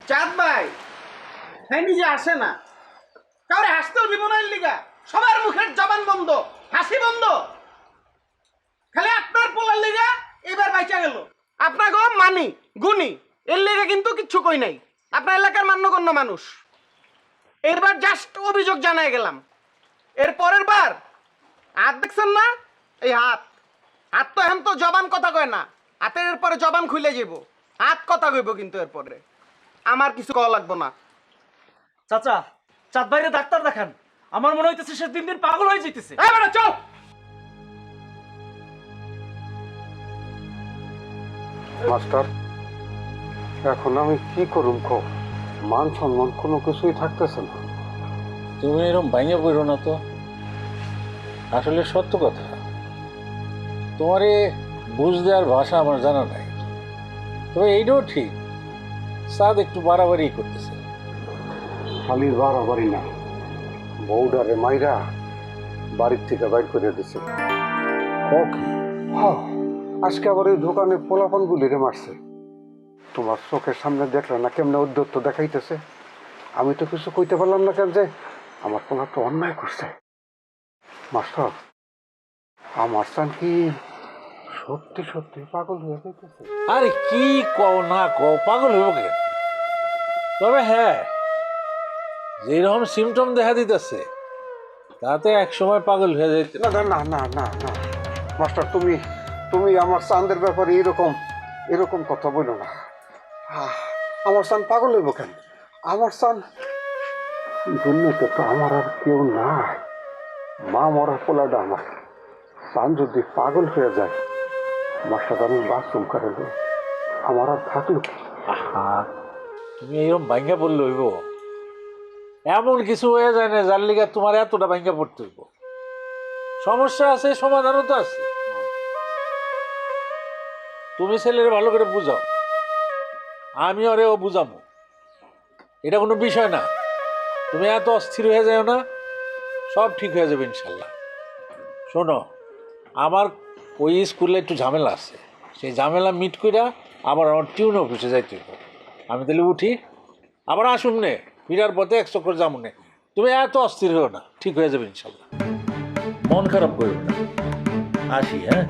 চাঁদ ভাই হ্যাঁ নিজে আসে না, কাউরে হাসতেও দিব না। এর লিগা সবার মুখের জবান বন্ধ, হাসি বন্ধ। খালি আপনার পোলার লিগা এবার বাইচা গেল। আপনার গো মানি গুনি এর লিগা কিন্তু কিচ্ছু কই নাই। আপনার এলাকার মান্যগণ্য মানুষ। এরবার জাস্ট অভিযোগ জানাই গেলাম। এর পরের বার হাত দেখছেন না, এই হাত হাত তো এখন তো জবান কথা কয় না, হাতের এরপরে জবান খুলে যাব। হাত কথা কইব কিন্তু এরপরে আমার কিছু কওয়া লাগবো না। চাচা, চাঁদ ভাইরে ডাক্তার দেখান। আমার মনে হইতেছে সে দিন দিন পাগল হয়ে যাইতেছে। এই বেটা চল। মাস্টার, এখন আমি কি করুম কো? মান সম্মান কোনো কিছুই থাকতেছে না। তুমি এরকম ভাঙে পড়ো না তো, আসলে সত্য কথা। তোমার বুঝ দেওয়ার ভাষা আমার জানা নাই, তবে এইটাও ঠিক সাদ একটু বাড়াবাড়ি করতেছে। খালি বাড়াবাড়ি না, বউডারে মাইরা বাড়ির থেকে বাইর করে দিছে। আজকে আবার ওই দোকানে পোলাপান গুলিরে মারছে। তোমার চোখের সামনে দেখলে না কেমনে উদ্যত্ত দেখাইতেছে। আমি তো কিছু কইতে পারলাম না কেন যে আমার পোলা তো অন্যায় করছে। মাস্টার, আমার সান কি সত্যি সত্যি পাগল হয়ে যাইতেছে? আরে কি কও না কও, পাগল হইব কেন? তবে হ্যাঁ, যেরকম সিমটম দেখা দিতেছে তাতে এক সময় পাগল হয়ে যাইতে। না না না না না না মাস্টার, তুমি তুমি আমার চাঁদের ব্যাপারে এরকম এরকম কথা বলো না। আমার চান পাগল হইব কেন? আমার চান দুনিয়াতে তো আমার আর কেউ নাই। মা মরা পোলাটা আমার। চান যদি পাগল হয়ে যায়, মাস্টার আমি বাথরুম করে দেব, আমার আর থাকলো কি? তুমি এইরকম ভাঙ্গা পড়লে হইব? এমন কিছু হয়ে যায় না যার লিগা তোমার এতটা ভাঙ্গা পড়তে হইব। সমস্যা আছে, সমাধানও তো আছে। তুমি ছেলের ভালো করে বুঝাও, আমি ওরেও বুঝাবো। এটা কোনো বিষয় না, তুমি এত অস্থির হয়ে যাও না, সব ঠিক হয়ে যাবে ইনশাল্লাহ। শোনো, আমার ওই স্কুলে একটু ঝামেলা আছে, সেই ঝামেলা মিট কইরা আবার আমার টিউন অফিসে যাইতে হইব। আমি তাহলে উঠি, আবার আসুন নে, ফিরার পথে 1 চক্কর যাবো নে। তুমি এত অস্থির হও না, ঠিক হয়ে যাবে ইনশাল্লাহ। মন খারাপ করো না, আসি হ্যাঁ।